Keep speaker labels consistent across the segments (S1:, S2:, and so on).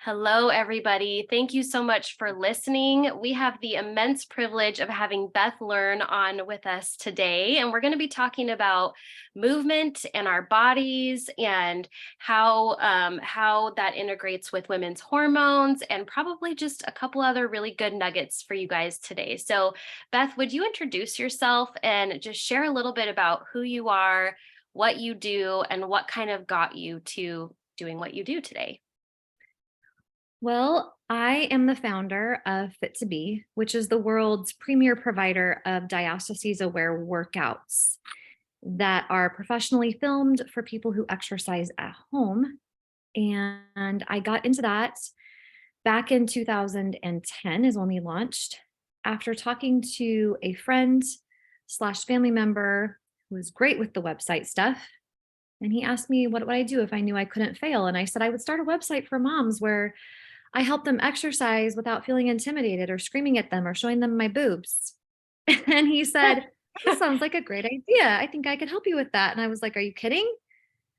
S1: Hello, everybody. Thank you so much for listening. We have the immense privilege of having Beth Learn on with us today, and we're going to be talking about movement and our bodies and how that integrates with women's hormones, and probably just a couple other really good nuggets for you guys today. So, Beth, would you introduce yourself and just share a little bit about who you are, what you do, and what kind of got you to doing what you do today?
S2: Well, I am the founder of Fit2B, which is the world's premier provider of diastases-aware workouts that are professionally filmed for people who exercise at home. And I got into that back in 2010 is when we launched after talking to a friend slash family member who was great with the website stuff. And he asked me, what would I do if I knew I couldn't fail? And I said, I would start a website for moms where I help them exercise without feeling intimidated or screaming at them or showing them my boobs. And he said, that sounds like a great idea. I think I could help you with that. And I was like, are you kidding?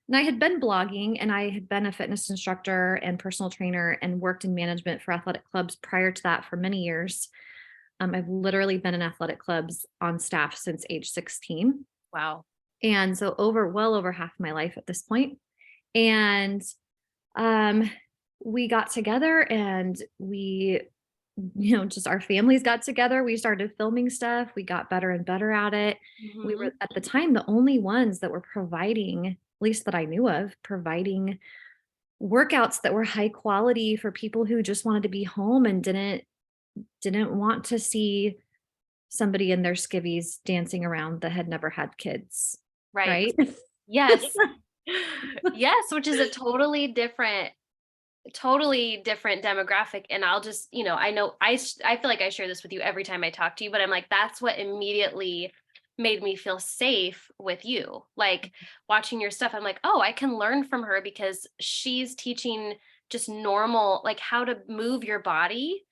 S2: And I had been blogging and I had been a fitness instructor and personal trainer and worked in management for athletic clubs prior to that for many years. I've literally been in athletic clubs on staff since age 16.
S1: Wow.
S2: And so well over half my life at this point. And we got together and we, just our families got together. We started filming stuff. We got better and better at it. We were at the time the only ones that were providing, at least that I knew of, providing workouts that were high quality for people who just wanted to be home and didn't want to see somebody in their skivvies dancing around that had never had kids.
S1: Right.
S2: Right.
S1: Yes. Yes, which is a totally different demographic. And I'll just, I know I feel like I share this with you every time I talk to you, but I'm like, that's what immediately made me feel safe with you. Like watching your stuff, I'm like, oh, I can learn from her because she's teaching just normal, like how to move your body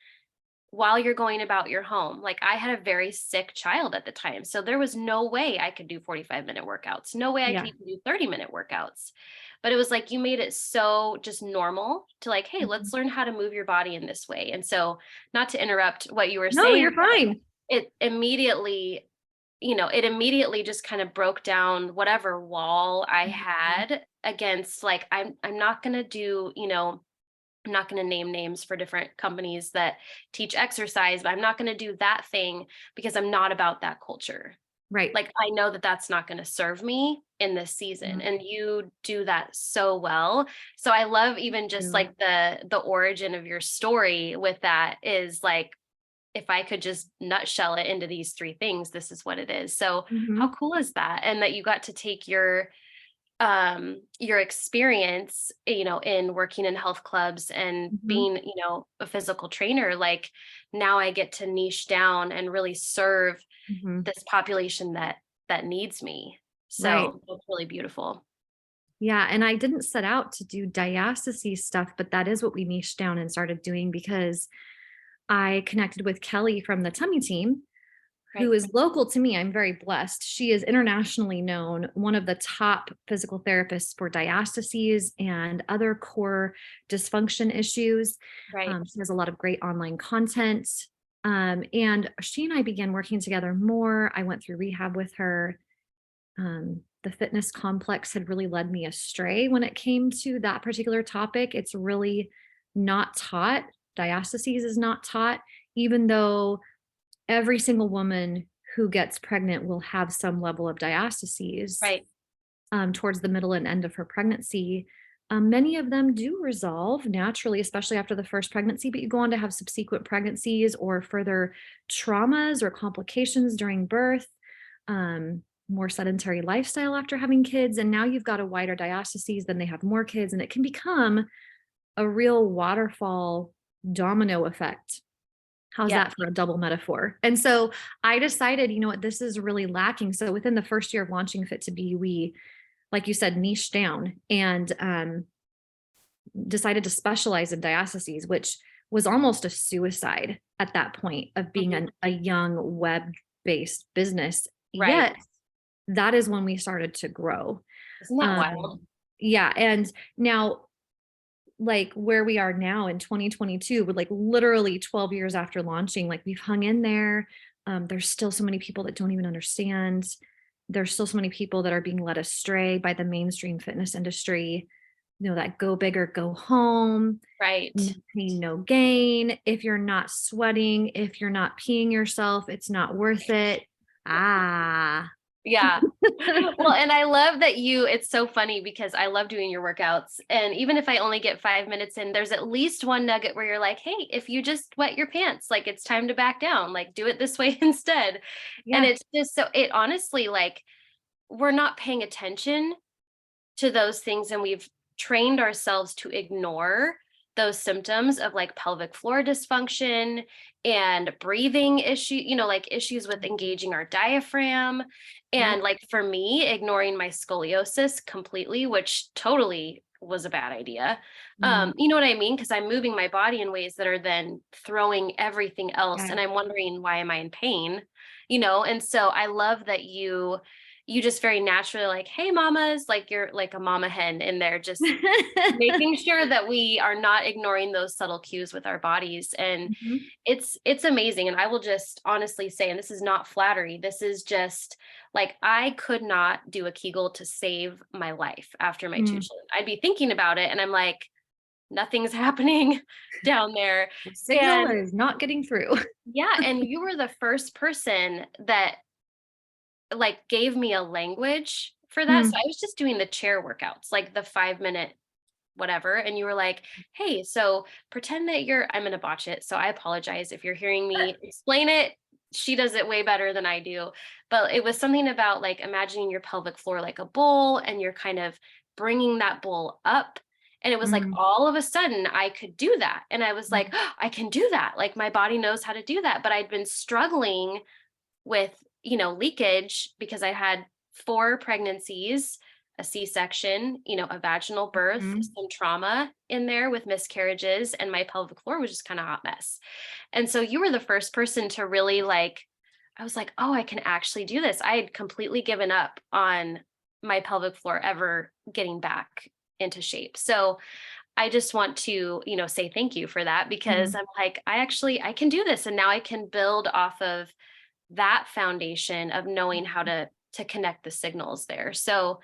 S1: while you're going about your home. Like I had a very sick child at the time. So there was no way I could do 45-minute workouts. No way I could
S2: Yeah.
S1: even do 30-minute workouts. But it was like you made it so just normal to like, hey,
S2: Mhm.
S1: let's learn how to move your body in this way. And so not to interrupt what you were
S2: No,
S1: saying,
S2: you're fine.
S1: it immediately, it immediately just kind of broke down whatever wall I
S2: Mhm.
S1: had against like I'm not gonna do, I'm not going to name names for different companies that teach exercise, but I'm not going to do that thing because I'm not about that culture.
S2: Right.
S1: Like I know that that's not going to serve me in this season,
S2: Mhm.
S1: and you do that so well. So I love even just
S2: You.
S1: like the origin of your story with that is like if I could just nutshell it into these three things, this is what it is. So how
S2: Mhm.
S1: cool is that? And that you got to take your experience, in working in health clubs and
S2: Mhm.
S1: being, a physical trainer, like now I get to niche down and really serve
S2: Mhm.
S1: this population that needs me.
S2: Right.
S1: So it's really beautiful.
S2: Yeah, and I didn't set out to do diastasis stuff, but that is what we niched down and started doing because I connected with Kelly from the Tummy Team, who
S1: Right.
S2: is local to me. I'm very blessed. She is internationally known, one of the top physical therapists for diastases and other core dysfunction issues.
S1: Right.
S2: She has a lot of great online content. And she and I began working together more. I went through rehab with her. The fitness complex had really led me astray when it came to that particular topic. It's really not taught. Diastases is not taught, even though every single woman who gets pregnant will have some level of diastases
S1: Right.
S2: towards the middle and end of her pregnancy. Many of them do resolve naturally, especially after the first pregnancy, but you go on to have subsequent pregnancies or further traumas or complications during birth, more sedentary lifestyle after having kids. And now you've got a wider diastases, then they have more kids, and it can become a real waterfall domino effect. How's
S1: Yeah.
S2: that for a double metaphor? And so I decided, you know what, this is really lacking. So within the first year of launching Fit2B, we, like you said, niche down and decided to specialize in diastases, which was almost a suicide at that point of being
S1: Mhm.
S2: a young web-based business.
S1: Right.
S2: Yet that is when we started to grow.
S1: Isn't that
S2: Um,
S1: wild?
S2: yeah. And now like where we are now in 2022, with like literally 12 years after launching, like we've hung in there. There's still so many people that don't even understand. There's still so many people that are being led astray by the mainstream fitness industry, that go big or go home,
S1: Right.
S2: no pain, no gain. If you're not sweating, if you're not peeing yourself, it's not worth it. Ah.
S1: Yeah. Well, and I love that it's so funny because I love doing your workouts. And even if I only get 5 minutes in, there's at least one nugget where you're like, hey, if you just wet your pants, like it's time to back down, like do it this way instead. And
S2: Yeah.
S1: it's just it honestly, like, we're not paying attention to those things, and we've trained ourselves to ignore those symptoms of like pelvic floor dysfunction and breathing like issues with engaging our diaphragm.
S2: Yep.
S1: And like for me, ignoring my scoliosis completely, which totally was a bad idea.
S2: Mm,
S1: You know what I mean? Because I'm moving my body in ways that are then throwing everything else,
S2: yeah.
S1: and I'm wondering, why am I in pain? And so I love that you just very naturally like, hey mamas, like you're like a mama hen in there, just making sure that we are not ignoring those subtle cues with our bodies. And
S2: Mhm.
S1: it's amazing. And I will just honestly say, and this is not flattery, this is just like, I could not do a Kegel to save my life after my two
S2: Mm.
S1: children. I'd be thinking about it and I'm like, nothing's happening down there.
S2: The signal
S1: And
S2: is not getting through.
S1: yeah, and you were the first person that like gave me a language for that. So
S2: Mm.
S1: I was just doing the chair workouts, like the 5 minute whatever. And you were like, hey, so pretend that I'm going to botch it. So I apologize if you're hearing me explain it. She does it way better than I do. But it was something about like imagining your pelvic floor like a bowl, and you're kind of bringing that bowl up. And it was like
S2: Mm.
S1: all of a sudden I could do that. And I was like,
S2: Mm.
S1: oh, I can do that. Like my body knows how to do that. But I'd been struggling with, leakage because I had 4 pregnancies, a C-section, a vaginal birth,
S2: Mhm.
S1: some trauma in there with miscarriages, and my pelvic floor was just kind of a hot mess. And so you were the first person to really like, I was like, oh, I can actually do this. I had completely given up on my pelvic floor ever getting back into shape. So I just want to, say thank you for that, because
S2: Mm.
S1: I'm like, I can do this. And now I can build off of that foundation of knowing how to connect the signals there. So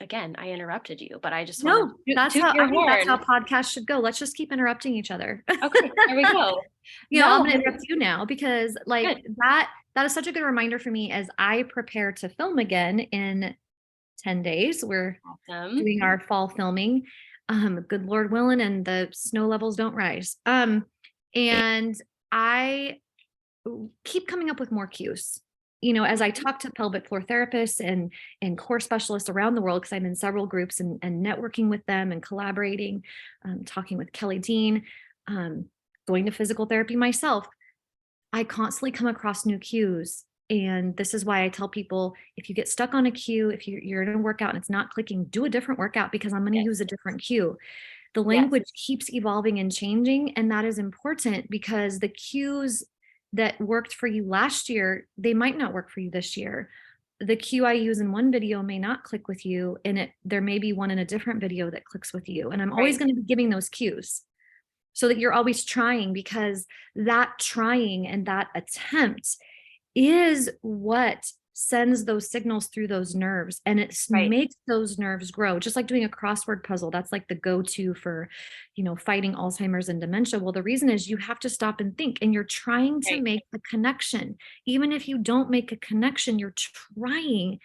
S1: again, I interrupted you, but I just wanted
S2: No,
S1: to
S2: that's
S1: toot
S2: how I
S1: your
S2: think that's how
S1: horn.
S2: podcasts should go. Let's just keep interrupting each other.
S1: Okay, there we go.
S2: I'm
S1: No,
S2: gonna
S1: but
S2: interrupt you now because like
S1: good.
S2: that is such a good reminder for me as I prepare to film again in 10 days. We're
S1: Awesome.
S2: doing our fall filming. Good Lord willing, and the snow levels don't rise. And I keep coming up with more cues. As I talk to pelvic floor therapists and core specialists around the world, because I'm in several groups and networking with them and collaborating, talking with Kelly Dean, going to physical therapy myself, I constantly come across new cues. And this is why I tell people, if you get stuck on a cue, if you're in a workout and it's not clicking, do a different workout, because I'm going to
S1: Yes.
S2: use a different cue. The
S1: Yes.
S2: language keeps evolving and changing, and that is important because the cues that worked for you last year, they might not work for you this year. The cue I use in one video may not click with you, and there may be one in a different video that clicks with you. And I'm always
S1: Right.
S2: going to be giving those cues so that you're always trying, because that trying and that attempt is what sends those signals through those nerves, and it
S1: Right.
S2: makes those nerves grow, just like doing a crossword puzzle. That's like the go-to for fighting Alzheimer's and dementia. Well, the reason is you have to stop and think, and you're trying to
S1: Right.
S2: make a connection. Even if you don't make a connection, you're trying,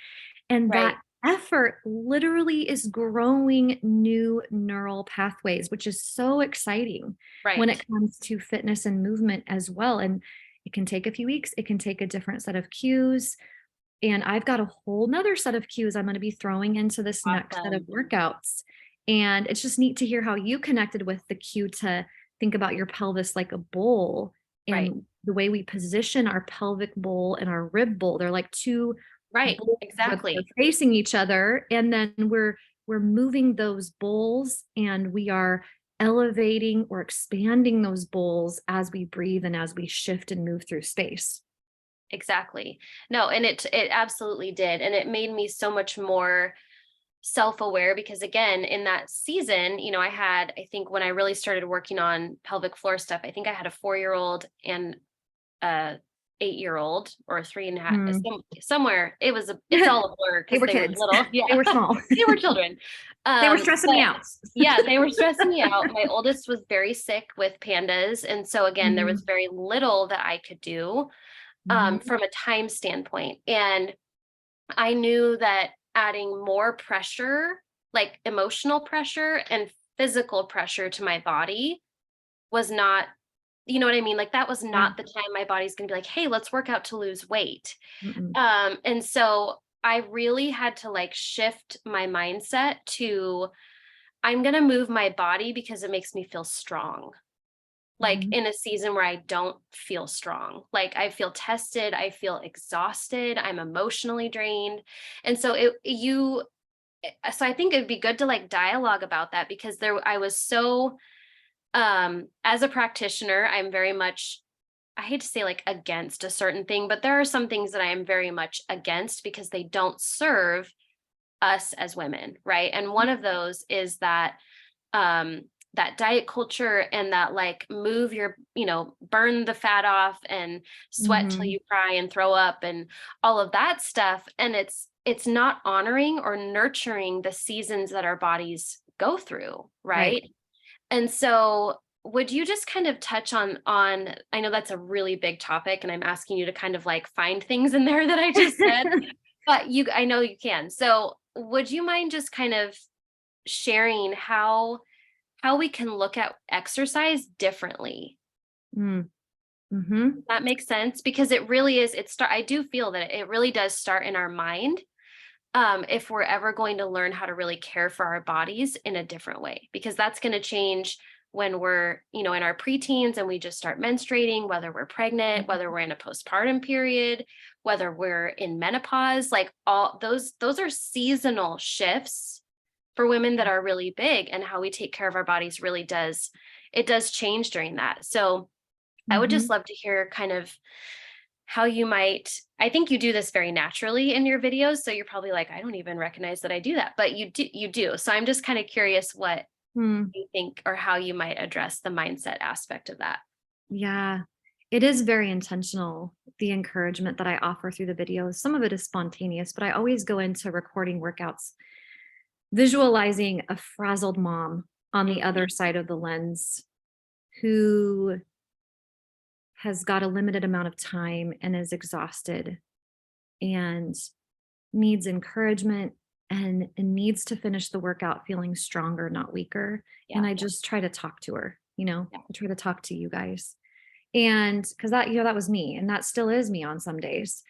S2: and
S1: Right.
S2: that effort literally is growing new neural pathways, which is so exciting when
S1: Right.
S2: it comes to fitness and movement as well. And it can take a few weeks, it can take a different set of cues. And I've got a whole nother set of cues I'm going to be throwing into this next set of
S1: Awesome.
S2: workouts. And it's just neat to hear how you connected with the cue to think about your pelvis like a bowl,
S1: Right.
S2: and the way we position our pelvic bowl and our rib bowl. They're like two
S1: Right.
S2: bowls, but they're
S1: Exactly.
S2: facing each other. And then we're moving those bowls, and we are elevating or expanding those bowls as we breathe and as we shift and move through space.
S1: Exactly. No, and it absolutely did. And it made me so much more self-aware because again, in that season, I think when I really started working on pelvic floor stuff, I think I had a 4-year-old and a 8-year-old or a 3.5,
S2: Mm.
S1: somewhere. It's all a blur
S2: They
S1: because
S2: were
S1: they were
S2: kids.
S1: little.
S2: They
S1: Yeah.
S2: were small.
S1: They were children.
S2: They were stressing me
S1: But
S2: out.
S1: yeah, they were stressing me out. My oldest was very sick with pandas. And so again, there was
S2: Mhm.
S1: very little that I could do
S2: Mhm.
S1: from a time standpoint. And I knew that adding more pressure, like emotional pressure and physical pressure to my body was not, you know what I mean? Like that was
S2: Yeah.
S1: not the time my body's going to be like, "Hey, let's work out to lose weight."
S2: Mm-mm.
S1: And so I really had to like shift my mindset to I'm going to move my body because it makes me feel strong. Like
S2: Mhm.
S1: in a season where I don't feel strong. Like I feel tested, I feel exhausted, I'm emotionally drained. And so so I think it'd be good to like dialogue about that because I was so as a practitioner, I'm very much I hate to say like against a certain thing, but there are some things that I am very much against because they don't serve us as women, right? And one of those is um that diet culture and that like move your, burn the fat off and sweat till
S2: Mhm.
S1: you cry and throw up and all of that stuff. And it's not honoring or nurturing the seasons that our bodies go through,
S2: Right.
S1: right? And so would you just kind of touch on I know that's a really big topic and I'm asking you to kind of like find things in there that I just said, but I know you can. So would you mind just kind of sharing how we can look at exercise differently?
S2: Mm. Mhm.
S1: That makes sense because it really is I do feel that it really does start in our mind. If we're ever going to learn how to really care for our bodies in a different way, because that's going to change when we're, in our preteens and we just start menstruating, whether we're pregnant, whether we're in a postpartum period, whether we're in menopause, like all those are seasonal shifts for women that are really big, and how we take care of our bodies really does change during that. So I would just
S2: Mhm.
S1: love to hear kind of how you might I think you do this very naturally in your videos, so you're probably like, "I don't even recognize that I do that," but you do. So I'm just kinda curious what
S2: Mm.
S1: you think or how you might address the mindset aspect of that.
S2: Yeah. It is very intentional, the encouragement that I offer through the videos. Some of it is spontaneous, but I always go into recording workouts, visualizing a frazzled mom on the
S1: Mhm.
S2: other side of the lens who has got a limited amount of time and is exhausted and needs encouragement and needs to finish the workout feeling stronger, not weaker. And
S1: Yeah,
S2: I just try to talk to her,
S1: yeah.
S2: I try to talk to you guys. And because that was me, and that still is me on some days.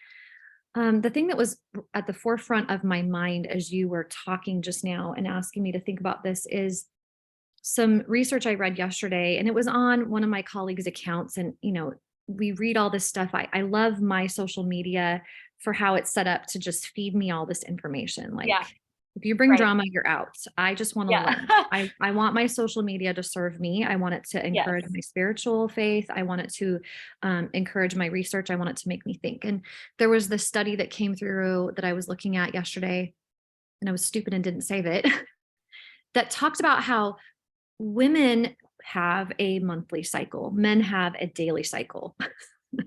S2: The thing that was at the forefront of my mind as you were talking just now and asking me to think about this is some research I read yesterday, and it was on one of my colleagues' accounts. And, we read all this stuff. I love my social media for how it's set up to just feed me all this information. Like,
S1: Yeah,
S2: if you bring
S1: right.
S2: drama, you're out. I just want to
S1: Yeah.
S2: learn. I want my social media to serve me. I want it to encourage
S1: Yes.
S2: my spiritual faith. I want it to encourage my research. I want it to make me think. And there was this study that came through that I was looking at yesterday, and I was stupid and didn't save it, that talked about how women have a monthly cycle, men have a daily cycle.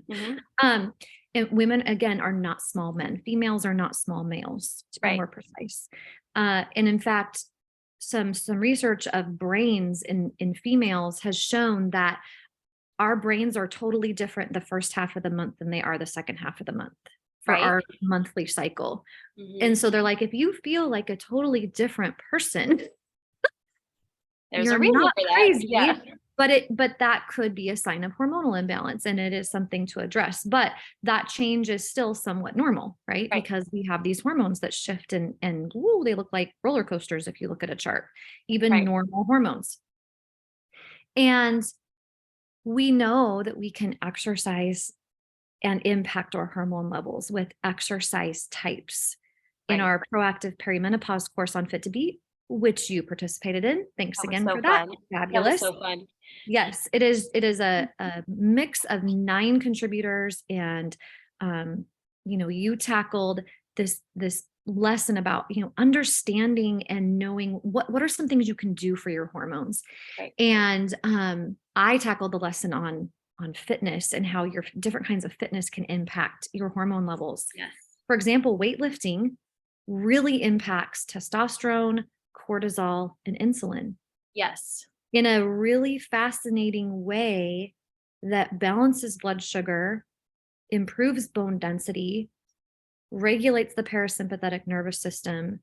S1: Mhm.
S2: um, and women, again, are not small men. Females are not small males, to be
S1: Right,
S2: more precise. And in fact, some research of brains in females has shown that our brains are totally different the first half of the month than they are the second half of the month for
S1: right.
S2: our monthly cycle. And
S1: Mhm.
S2: so they're like, if you feel like a totally different person,
S1: There's a
S2: you're
S1: reason
S2: not
S1: for that. Yeah.
S2: crazy, but that could be a sign of hormonal imbalance, and it is something to address. But that change is still somewhat normal, right?
S1: Right,
S2: Because we have these hormones that shift, and woo, they look like roller coasters if you look at a chart, even
S1: right,
S2: normal hormones. And we know that we can exercise and impact our hormone levels with exercise types. In
S1: right.
S2: our proactive perimenopause course on Fit2B, which you participated in, thanks
S1: That was
S2: again
S1: so
S2: for that.
S1: fun. That was
S2: Fabulous.
S1: so fun.
S2: Yes, it is a mix of 9 contributors, and, you tackled this lesson about, understanding and knowing what are some things you can do for your hormones.
S1: Right.
S2: And I tackled the lesson on fitness and how your different kinds of fitness can impact your hormone levels.
S1: Yes.
S2: For example, weightlifting really impacts testosterone, cortisol, and insulin
S1: Yes.
S2: in a really fascinating way that balances blood sugar, improves bone density, regulates the parasympathetic nervous system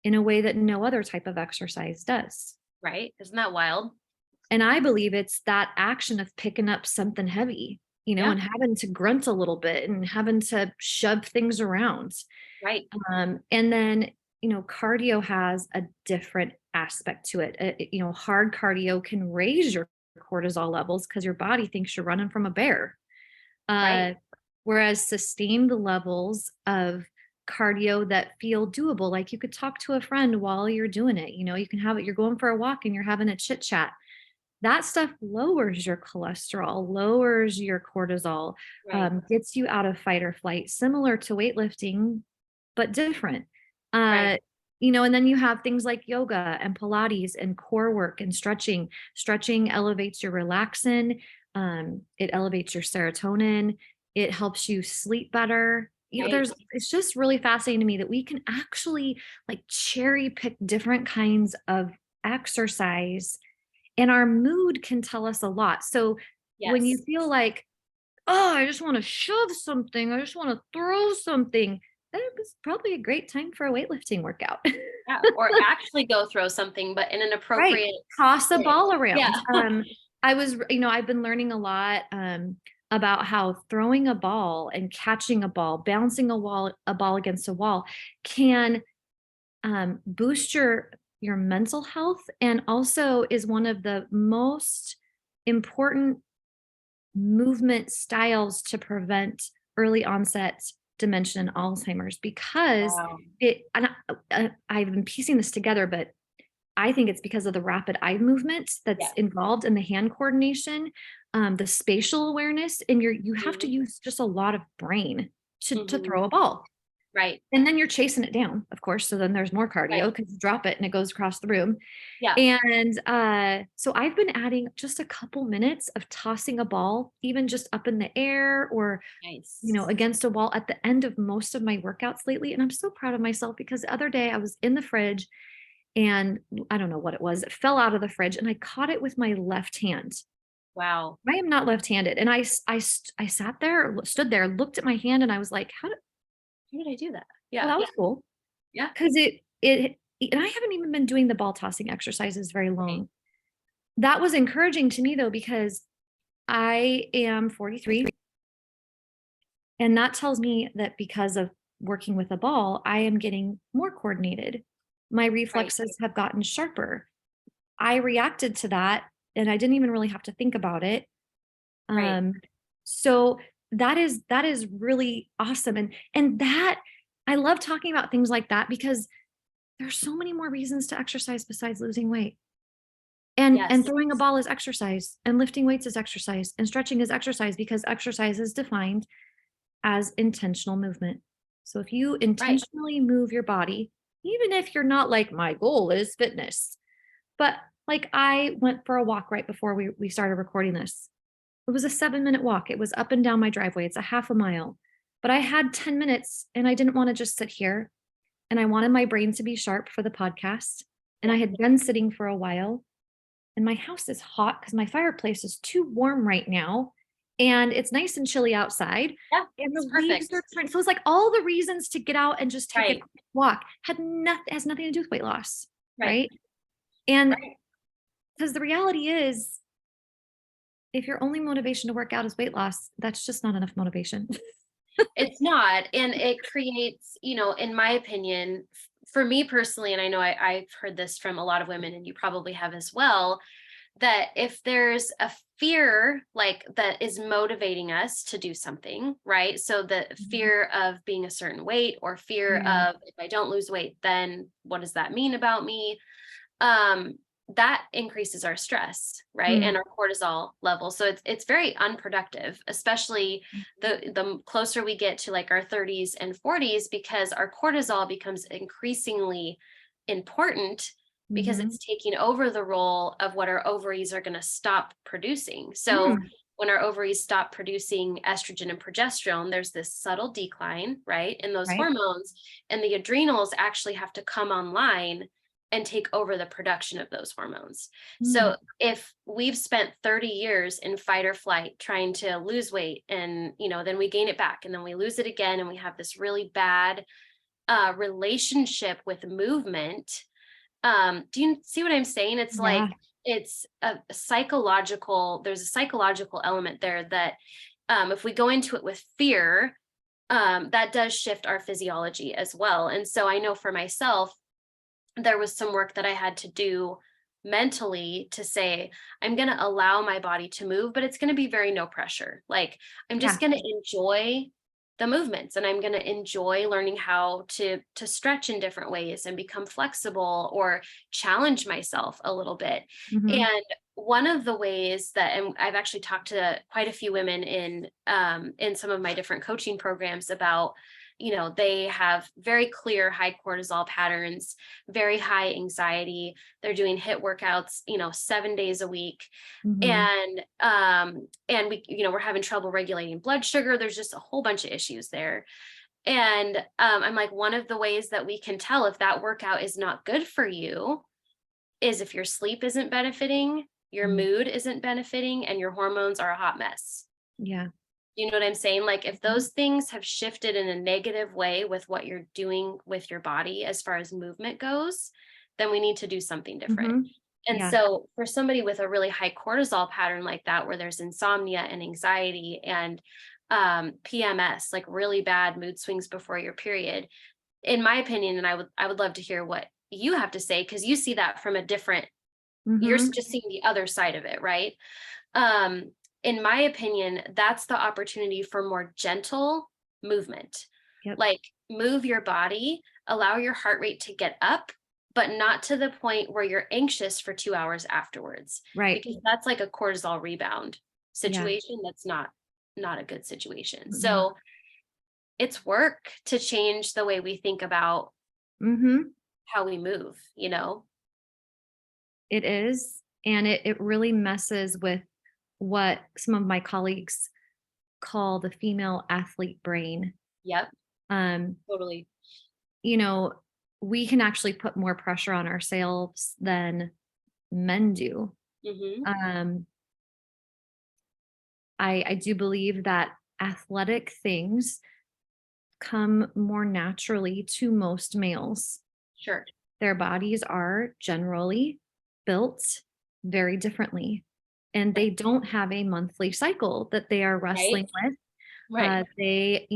S2: in a way that no other type of exercise does.
S1: Right. Isn't that wild?
S2: And I believe it's that action of picking up something heavy,
S1: Yeah.
S2: and having to grunt a little bit and having to shove things around.
S1: Right.
S2: And then, cardio has a different aspect to it. Hard cardio can raise your cortisol levels because your body thinks you're running from a bear.
S1: Right.
S2: Whereas sustained levels of cardio that feel doable, like you could talk to a friend while you're doing it, you can have it, you're going for a walk and you're having a chit chat. That stuff lowers your cholesterol, lowers your cortisol,
S1: Right.
S2: gets you out of fight or flight, similar to weightlifting, but different.
S1: Right.
S2: And then you have things like yoga and Pilates and core work and stretching. Stretching elevates your relaxin. It elevates your serotonin. It helps you sleep better.
S1: Right.
S2: It's just really fascinating to me that we can actually like cherry pick different kinds of exercise, and our mood can tell us a lot. So when you
S1: Yes.
S2: feel like, oh, I just want to shove something, I just want to throw something, that is probably a great time for a weightlifting workout.
S1: Yeah. Or actually go throw something, but in an
S2: Right.
S1: appropriate
S2: Toss a
S1: way.
S2: ball
S1: Yeah.
S2: around. I've been learning a lot about how throwing a ball and catching a ball, bouncing a ball against a wall can boost your mental health, and also is one of the most important movement styles to prevent early onset dementia and Alzheimer's, because
S1: Wow.
S2: I've been piecing this together, but I think it's because of the rapid eye movement that's
S1: Yeah.
S2: involved in the hand coordination, the spatial awareness, and you have to
S1: Mhm.
S2: use just a lot of brain to
S1: Mhm.
S2: throw a ball.
S1: Right.
S2: And then you're chasing it down, of course. So then there's more
S1: Right.
S2: cardio because you drop it and it goes across the room.
S1: Yeah.
S2: And so I've been adding just a couple minutes of tossing a ball, even just up in the air or,
S1: Nice.
S2: against a wall at the end of most of my workouts lately. And I'm so proud of myself because the other day I was in the fridge and I don't know what it was. It fell out of the fridge and I caught it with my left hand.
S1: Wow.
S2: I am not left-handed. And I sat there, stood there, looked at my hand, and I was like,
S1: How did I do that?
S2: well,
S1: Yeah.
S2: that was cool.
S1: Yeah.
S2: 'Cause and I haven't even been doing the ball tossing exercises very
S1: Right.
S2: long. That was encouraging to me though, because I am 43, and that tells me that because of working with a ball, I am getting more coordinated. My
S1: Right.
S2: reflexes have gotten sharper. I reacted to that and I didn't even really have to think about it.
S1: Right.
S2: Um, so that is really awesome. And that I love talking about things like that because there's so many more reasons to exercise besides losing weight. And
S1: Yes.
S2: throwing a ball is exercise, and lifting weights is exercise, and stretching is exercise, because exercise is defined as intentional movement. So if you
S1: Right.
S2: intentionally move your body, even if you're not like, my goal is fitness, but like I went for a walk right before we started recording this. It was a 7-minute walk. It was up and down my driveway. It's a half a mile. But I had 10 minutes and I didn't want to just sit here. And I wanted my brain to be sharp for the podcast. And I
S1: Yeah.
S2: had been sitting for a while. And my house is hot because my fireplace is too warm right now. And it's nice and chilly outside.
S1: Yeah.
S2: And
S1: It's
S2: the leaves
S1: perfect.
S2: are turning. So it's like all the reasons to get out and just take a
S1: Right.
S2: quick walk has nothing to do with weight loss.
S1: Right.
S2: Right. And
S1: Right.
S2: because the reality is, if your only motivation to work out is weight loss, that's just not enough motivation.
S1: It's not. And it creates, in my opinion, for me personally, and I know I've heard this from a lot of women, and you probably have as well, that if there's a fear like that is motivating us to do something, right? So the
S2: Mhm.
S1: fear of being a certain weight, or fear
S2: Yeah.
S1: of, if I don't lose weight, then what does that mean about me? Um, that increases our stress, right?
S2: Mm.
S1: And our cortisol level. So it's very unproductive, especially the closer we get to like our 30s and 40s, because our cortisol becomes increasingly important because
S2: Mhm.
S1: it's taking over the role of what our ovaries are going to stop producing. So
S2: Mm.
S1: when our ovaries stop producing estrogen and progesterone, there's this subtle decline, right, in those
S2: Right.
S1: hormones, and the adrenals actually have to come online and take over the production of those hormones.
S2: Mm.
S1: So if we've spent 30 years in fight or flight trying to lose weight, and then we gain it back and then we lose it again, and we have this really bad relationship with movement. Do you see what I'm saying? It's
S2: Yeah.
S1: like it's a psychological, there's a psychological element there that if we go into it with fear, that does shift our physiology as well. And so I know for myself, there was some work that I had to do mentally to say, I'm going to allow my body to move, but it's going to be very no pressure. Like, I'm just
S2: Yeah.
S1: going to enjoy the movements, and I'm going to enjoy learning how to stretch in different ways and become flexible or challenge myself a little bit.
S2: Mhm.
S1: And one of the ways that, and I've actually talked to quite a few women in some of my different coaching programs about, they have very clear high cortisol patterns, very high anxiety. They're doing HIIT workouts, 7 days a week.
S2: Mhm.
S1: And we, we're having trouble regulating blood sugar. There's just a whole bunch of issues there. And I'm like, one of the ways that we can tell if that workout is not good for you is if your sleep isn't benefiting, your
S2: Mm.
S1: mood isn't benefiting, and your hormones are a hot mess.
S2: Yeah.
S1: You know what I'm saying? Like, if
S2: Mhm.
S1: those things have shifted in a negative way with what you're doing with your body as far as movement goes, then we need to do something different.
S2: Mhm.
S1: And
S2: Yeah.
S1: so for somebody with a really high cortisol pattern like that, where there's insomnia and anxiety and PMS, like really bad mood swings before your period, in my opinion, and I would love to hear what you have to say, because you see that from a different, you're
S2: Mhm.
S1: just seeing the other side of it, right? um, in my opinion, that's the opportunity for more gentle movement.
S2: Yep.
S1: Like, move your body, allow your heart rate to get up, but not to the point where you're anxious for 2 hours afterwards,
S2: Right.
S1: because that's like a cortisol rebound
S2: Yeah.
S1: situation. That's not a good situation.
S2: Mm-mm.
S1: So it's work to change the way we think about
S2: Mhm.
S1: how we move.
S2: It is, and it really messes with what some of my colleagues call the female athlete brain.
S1: Yep,
S2: Um,
S1: totally.
S2: you know, we can actually put more pressure on ourselves than men do.
S1: Hmm.
S2: Um, I do believe that athletic things come more naturally to most males.
S1: Sure.
S2: Their bodies are generally built very differently, and they don't have a monthly cycle that they are
S1: Right.
S2: wrestling with.
S1: Right.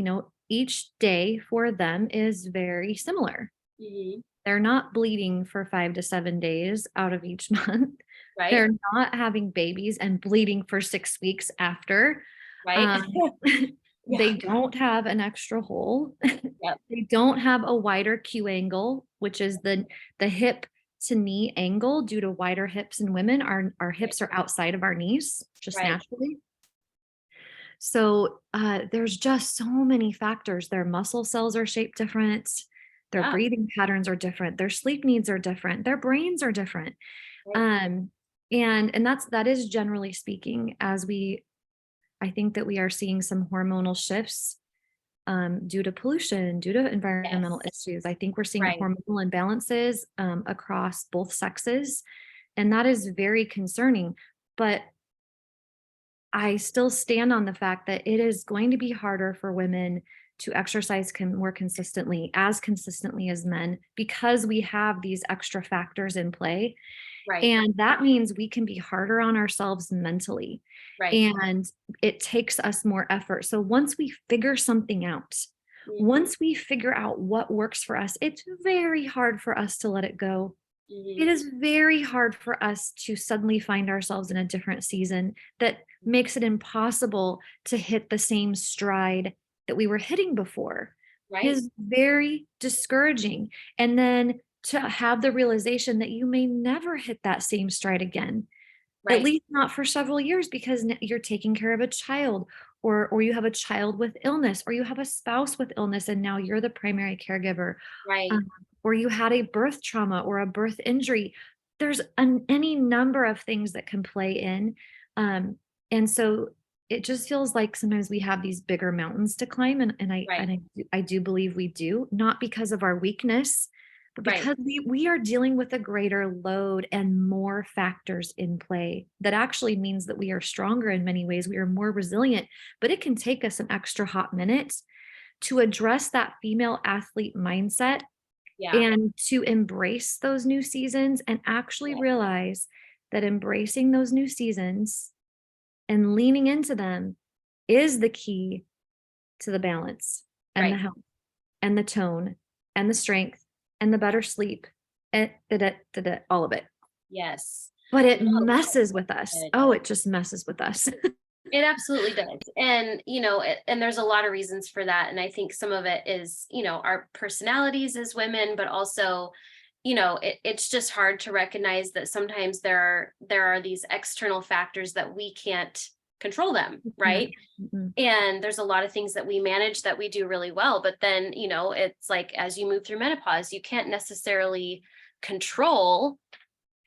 S2: Each day for them is very similar.
S1: Hmm.
S2: They're not bleeding for 5 to 7 days out of each month.
S1: Right.
S2: They're not having babies and bleeding for 6 weeks after.
S1: Right.
S2: Um,
S1: Yeah.
S2: they don't have an extra hole.
S1: Yep.
S2: They don't have a wider Q angle, which is the hip to knee angle. Due to wider hips in women, our
S1: Right.
S2: hips are outside of our knees just
S1: Right.
S2: naturally. So there's just so many factors. Their muscle cells are shaped different. Their
S1: Yeah.
S2: breathing patterns are different. Their sleep needs are different. Their brains are different.
S1: Right.
S2: Um, and that is generally speaking, I think that we are seeing some hormonal shifts due to pollution, due to environmental
S1: Yes.
S2: issues. I think we're seeing
S1: Right.
S2: hormonal imbalances across both sexes, and that is very concerning. But I still stand on the fact that it is going to be harder for women to exercise more consistently, as consistently as men, because we have these extra factors in play.
S1: Right.
S2: And that means we can be harder on ourselves mentally.
S1: Right.
S2: And it takes us more effort. So once we figure something out,
S1: Hmm.
S2: once we figure out what works for us, it's very hard for us to let it go. It
S1: Hmm.
S2: is very hard for us to suddenly find ourselves in a different season that makes it impossible to hit the same stride that we were hitting before. It
S1: Right.
S2: is very discouraging. And then to have the realization that you may never hit that same stride again, at
S1: Right.
S2: least not for several years, because you're taking care of a child, or you have a child with illness, or you have a spouse with illness and now you're the primary caregiver,
S1: Right.
S2: um, or you had a birth trauma or a birth injury. There's any number of things that can play in. Um, and so it just feels like sometimes we have these bigger mountains to climb.
S1: Right.
S2: I do believe we do, not because of our weakness, but
S1: Right.
S2: because we are dealing with a greater load and more factors in play. That actually means that we are stronger in many ways. We are more resilient, but it can take us an extra hot minute to address that female athlete mindset
S1: Yeah.
S2: and to embrace those new seasons, and actually
S1: Yeah.
S2: realize that embracing those new seasons and leaning into them is the key to the balance and the
S1: Right.
S2: health and the tone and the strength and the better sleep and all of it.
S1: Yes.
S2: But it
S1: No,
S2: messes with us.
S1: good.
S2: Oh, it just messes with us.
S1: It absolutely does. And, and there's a lot of reasons for that. And I think some of it is, our personalities as women, but also, it's just hard to recognize that sometimes there are these external factors that we can't control them, right?
S2: Mhm.
S1: And there's a lot of things that we manage that we do really well, but then, it's like as you move through menopause, you can't necessarily control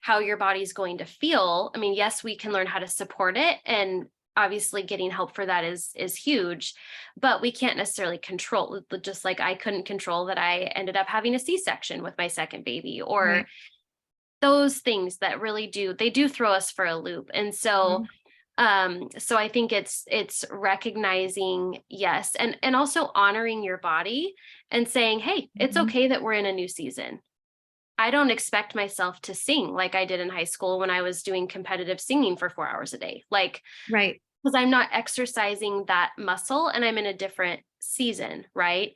S1: how your body's going to feel. I mean, yes, we can learn how to support it, and obviously getting help for that is huge, but we can't necessarily control, just like I couldn't control that I ended up having a C-section with my second baby, or
S2: Right.
S1: those things that really do throw us for a loop. And so
S2: Mhm.
S1: so I think it's recognizing, yes, and also honoring your body and saying, hey, it's
S2: Mhm.
S1: okay that we're in a new season. I don't expect myself to sing like I did in high school when I was doing competitive singing for 4 hours a day. Like,
S2: Right.
S1: because I'm not exercising that muscle and I'm in a different season, right?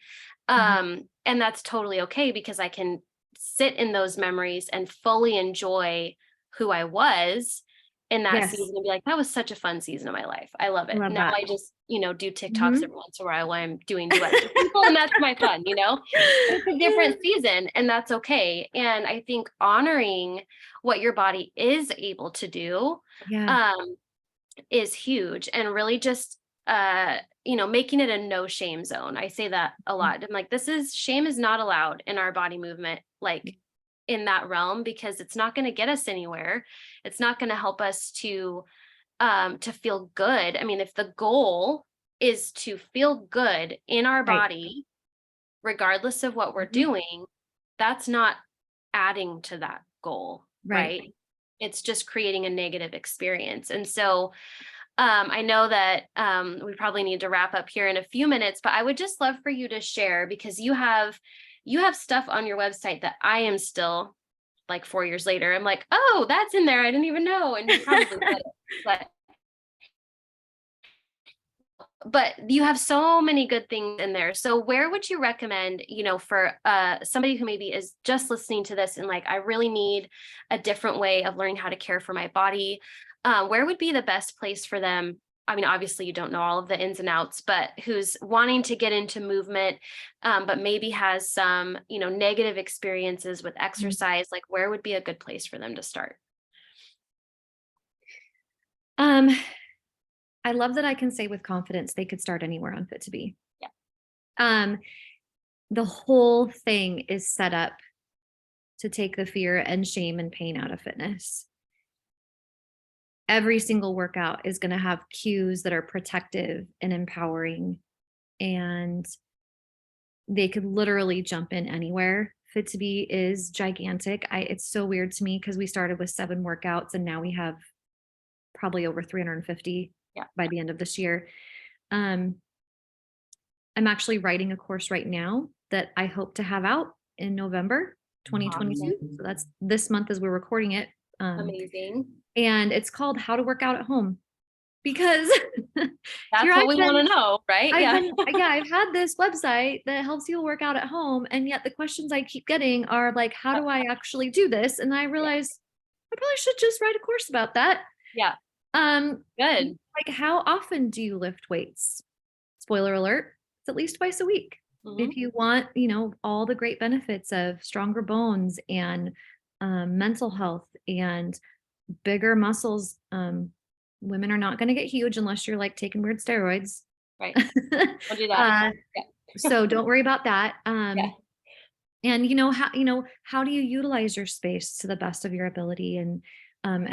S2: Mhm.
S1: And that's totally okay, because I can sit in those memories and fully enjoy who I was in that
S2: Yes.
S1: season and be like, that was such a fun season of my life. I love
S2: I
S1: it.
S2: love
S1: Now
S2: that.
S1: I just, do TikToks
S2: Mhm.
S1: every once in a while while I'm doing duets with people, and that's my fun. But it's a different season, and that's okay. And I think honoring what your body is able to do,
S2: Yeah.
S1: um, is huge, and really just making it a no shame zone. I say that a
S2: Mhm.
S1: lot. I'm like, shame is not allowed in our body movement, like in that realm, because it's not going to get us anywhere. It's not going to help us to feel good. I mean, if the goal is to feel good in our
S2: Right.
S1: body regardless of what we're
S2: Mhm.
S1: doing, that's not adding to that goal,
S2: Right.
S1: right? It's just creating a negative experience. And so I know that we probably need to wrap up here in a few minutes, but I would just love for you to share, because you have stuff on your website that I am still, like 4 years later, I'm like, oh, that's in there. I didn't even know. And you probably said it, but you have so many good things in there. So where would you recommend, for somebody who maybe is just listening to this and like, I really need a different way of learning how to care for my body? Where would be the best place for them? I mean, obviously you don't know all of the ins and outs, but who's wanting to get into movement, but maybe has some, negative experiences with
S2: Mhm.
S1: exercise, like where would be a good place for them to start?
S2: Um, I love that I can say with confidence they could start anywhere on Fit2B.
S1: Yeah.
S2: Um, the whole thing is set up to take the fear and shame and pain out of fitness. Every single workout is going to have cues that are protective and empowering, and they could literally jump in anywhere. Fit2B is gigantic. It's so weird to me because we started with 7 workouts and now we have probably over 350
S1: Yeah.
S2: by the end of this year. Um, I'm actually writing a course right now that I hope to have out in November 2022.
S1: Awesome.
S2: So that's this month as we're recording it.
S1: Amazing.
S2: And it's called How to Work Out at Home, because here
S1: That's what we want to know, right? Yeah.
S2: I've had this website that helps you work out at home. And yet the questions I keep getting are like, how do I actually do this? And I
S1: Yeah.
S2: realize I probably should just write a course about that.
S1: Yeah.
S2: Um,
S1: Good.
S2: like, how often do you lift weights? Spoiler alert, it's at least twice a week. If you want, all the great benefits of stronger bones and mental health and bigger muscles, women are not going to get huge unless you're like taking weird steroids.
S1: Right. Don't do that.
S2: uh,
S1: Yeah.
S2: so don't worry about that.
S1: Yeah.
S2: And how do you utilize your space to the best of your ability? And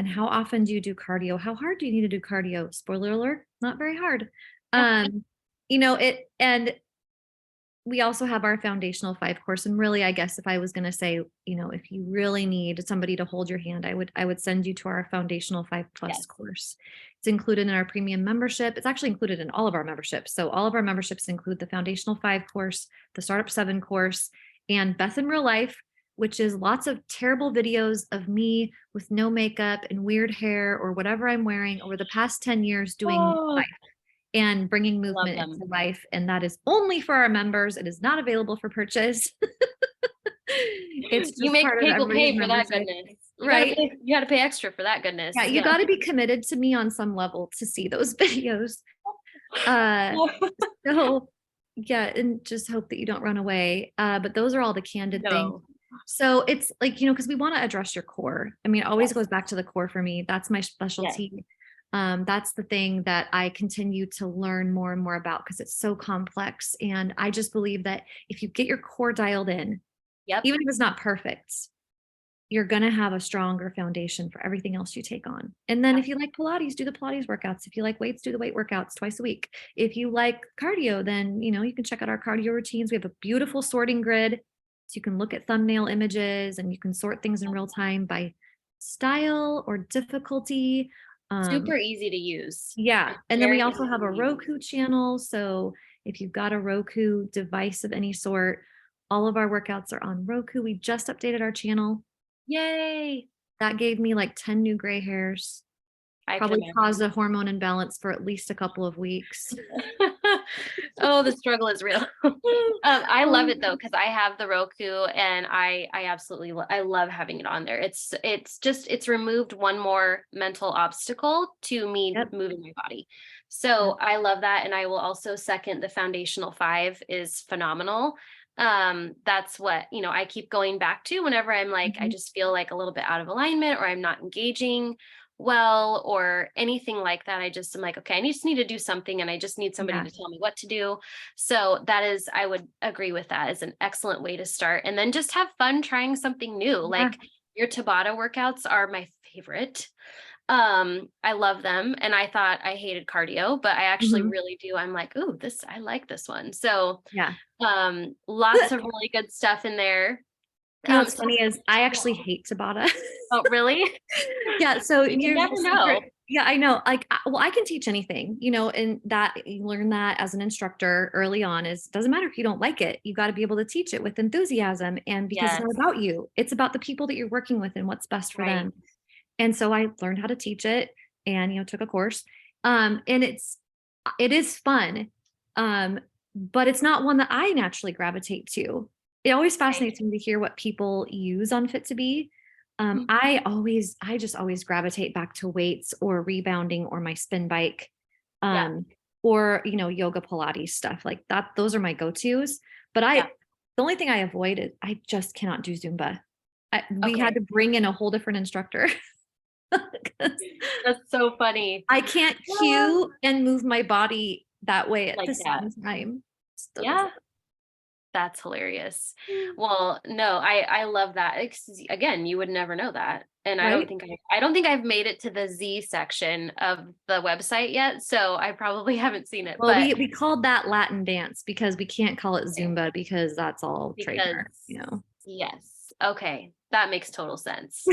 S2: how often do you do cardio? How hard do you need to do cardio? Spoiler alert, not very hard.
S1: Yeah.
S2: And we also have our foundational 5 course. And really, I guess if I was going to say, if you really need somebody to hold your hand, I would send you to our foundational 5+
S1: Yes.
S2: course. It's included in our premium membership. It's actually included in all of our memberships. So all of our memberships include the foundational 5 course, the startup 7 course, and Beth in Real Life, which is lots of terrible videos of me with no makeup and weird hair or whatever I'm wearing over the past 10 years doing
S1: Oh,
S2: life and bringing
S1: love
S2: movement
S1: them.
S2: into life. And that is only for our members. It is not available for purchase. It's
S1: You
S2: just
S1: make
S2: part of
S1: people
S2: everybody's
S1: pay for that
S2: membership.
S1: goodness.
S2: Right.
S1: You gotta pay extra for that goodness.
S2: Yeah, you got to be committed to me on some level to see those videos. Uh, so yeah, and just hope that you don't run away. But those are all the candid things.
S1: No.
S2: So it's like, because we want to address your core. I mean, it always
S1: Yes.
S2: goes back to the core for me. That's my
S1: Yes.
S2: specialty. That's the thing that I continue to learn more and more about because it's so complex. And I just believe that if you get your core dialed in,
S1: Yep.
S2: even if it's not perfect, you're going to have a stronger foundation for everything else you take on. And then if you like Pilates, do the Pilates workouts. If you like weights, do the weight workouts twice a week. If you like cardio, then, you can check out our cardio routines. We have a beautiful sorting grid. So you can look at thumbnail images and you can sort things in real time by style or difficulty.
S1: Super easy to use.
S2: Yeah.
S1: It's
S2: And then we
S1: very
S2: also
S1: easy
S2: have
S1: to
S2: a
S1: use.
S2: Roku channel. So if you've got a Roku device of any sort, all of our workouts are on Roku. We just updated our channel.
S1: Yay.
S2: That gave me like 10 new gray hairs.
S1: I can
S2: Probably
S1: imagine.
S2: caused a hormone imbalance for at least a couple of weeks.
S1: Oh, the struggle is real. I love it though, because I have the Roku and I absolutely I love having it on there. It's removed one more mental obstacle to me
S2: Yep.
S1: moving my body. So I love that. And I will also second the foundational 5 is phenomenal. That's what, I keep going back to whenever I'm like, I just feel like a little bit out of alignment or I'm not engaging well or anything like that. I'm like, okay, I just need to do something and I just need somebody
S2: Yeah.
S1: to tell me what to do. So I would agree with that as an excellent way to start. And then just have fun trying something new. Like your Tabata workouts are my favorite. I love them. And I thought I hated cardio, but I actually really do. I'm like, ooh, I like this one. So
S2: Yeah.
S1: lots of really good stuff in there.
S2: What's funny is I actually hate Tabata.
S1: Oh, really?
S2: Yeah. So
S1: You never know.
S2: Yeah, I know. Like, well, I can teach anything, and that you learn that as an instructor early on is doesn't matter if you don't like it. You got to be able to teach it with enthusiasm. And because it's
S1: Yes.
S2: not about you, it's about the people that you're working with and what's best for
S1: Right.
S2: them. And so I learned how to teach it and, took a course. And it is fun. But it's not one that I naturally gravitate to. It always fascinates me to hear what people use on Fit2B. I just always gravitate back to weights or rebounding or my spin bike, or, yoga, Pilates stuff like that. Those are my go-tos. But the only thing I avoid is I just cannot do Zumba. We had to bring in a whole different instructor.
S1: That's so funny.
S2: I can't cue and move my body that way at the same time.
S1: Yeah. That's hilarious. Well, no, I love that. Again, you would never know that. And I don't think I've made it to the Z section of the website yet. So I probably haven't seen it.
S2: Well,
S1: but
S2: we called that Latin dance because we can't call it Zumba because that's all trademark,
S1: Yes. Okay. That makes total sense.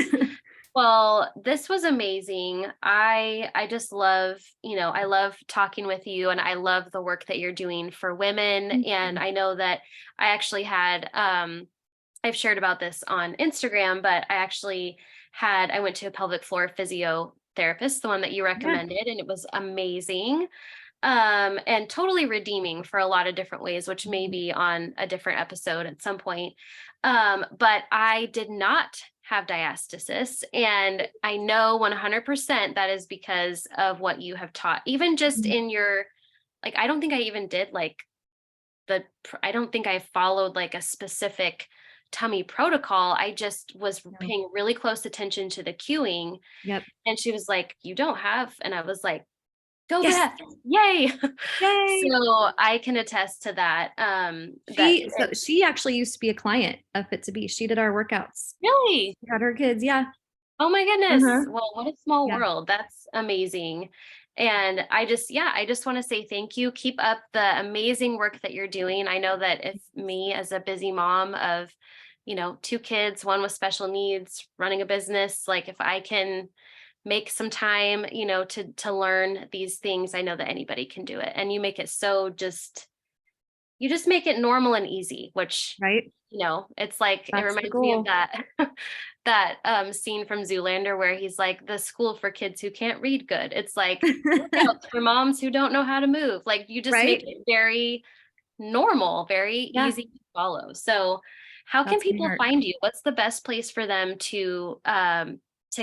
S1: Well, this was amazing. I just love, I love talking with you and I love the work that you're doing for women. And I know that I actually had, I've shared about this on Instagram, but I went to a pelvic floor physiotherapist, the one that you recommended, and it was amazing. And totally redeeming for a lot of different ways, which may be on a different episode at some point. But I did not have diastasis. And I know 100% that is because of what you have taught, even just in your, I don't think I even did I don't think I followed like a specific tummy protocol. I just was
S2: No.
S1: paying really close attention to the cueing.
S2: Yep.
S1: And she was like, "You don't have," and I was like, "Go
S2: Yes.
S1: Beth. Yay."
S2: Yay.
S1: So I can attest to that. That
S2: She actually used to be a client of Fit2B. She did our workouts.
S1: really.
S2: She had her kids. Yeah.
S1: Oh my goodness.
S2: Uh-huh.
S1: Well, what a small
S2: Yeah.
S1: world. That's amazing. And I just want to say thank you. Keep up the amazing work that you're doing. I know that if me as a busy mom of, two kids, one with special needs, running a business, like if I can make some time, to learn these things, I know that anybody can do it. And you make it so you just make it normal and easy, which,
S2: Right.
S1: it's like, it
S2: That's the
S1: reminds me of
S2: goal.
S1: that, scene from Zoolander where he's like the school for kids who can't read good. It's like workouts for moms who don't know how to move. Like you just make
S2: Right.
S1: it very normal, very
S2: Yeah.
S1: easy to follow. So how can
S2: That's my
S1: people
S2: heart.
S1: find you? What's the best place for them to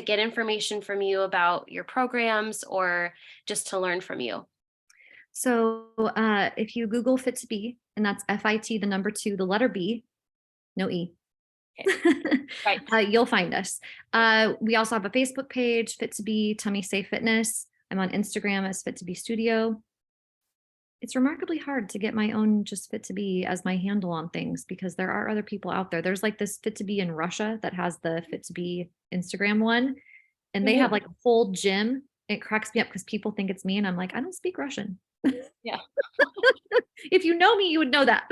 S1: get information from you about your programs or just to learn from you?
S2: So if you Google Fit2B, and that's FIT, the number two, the letter B, no E.
S1: Okay. Right.
S2: You'll find us. We also have a Facebook page, Fit2B Tummy Safe Fitness. I'm on Instagram as Fit2B Studio. It's remarkably hard to get my own just Fit2B as my handle on things because there are other people out there. There's like this Fit2B in Russia that has the Fit2B Instagram one, and
S1: Who
S2: they have
S1: knew?
S2: like a whole gym. It cracks me up because people think it's me, and I'm like, I don't speak Russian.
S1: Yeah.
S2: If you know me, you would know that.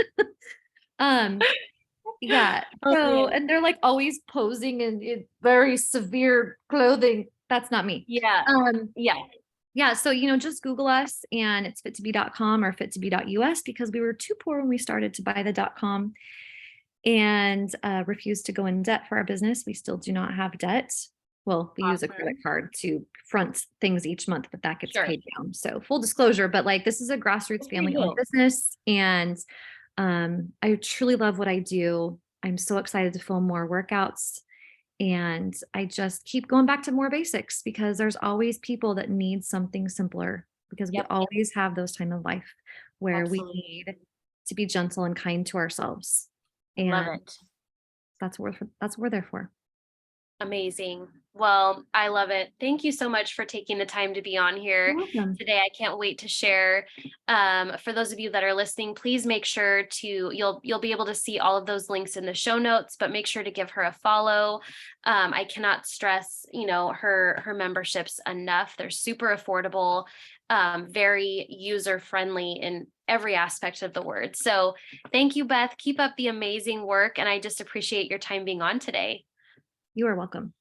S2: um, yeah.
S1: Oh
S2: So,
S1: man.
S2: and they're like always posing in very severe clothing. That's not me.
S1: Yeah.
S2: Um,
S1: Yeah.
S2: yeah. So, just Google us, and it's fit2b.com or fit2b.us because we were too poor when we started to buy the .com and refused to go in debt for our business. We still do not have debt. Well, we use a credit
S1: Awesome.
S2: card to front things each month, but that gets
S1: Sure.
S2: paid down. So full disclosure, but like this is a grassroots
S1: Good for
S2: family owned
S1: you.
S2: business. And I truly love what I do. I'm so excited to film more workouts. And I just keep going back to more basics because there's always people that need something simpler because we
S1: Yep.
S2: always have those time of life where we
S1: Absolutely.
S2: need to be gentle and kind to ourselves.
S1: I love
S2: And
S1: it.
S2: that's what we're there for.
S1: Amazing. Well, I love it. Thank you so much for taking the time to be on
S2: You're
S1: here
S2: welcome.
S1: today. I can't wait to share. For those of you that are listening, please make sure to you'll be able to see all of those links in the show notes, but make sure to give her a follow. I cannot stress, her memberships enough. They're super affordable, very user friendly in every aspect of the word. So thank you, Beth. Keep up the amazing work, and I just appreciate your time being on today.
S2: You are welcome.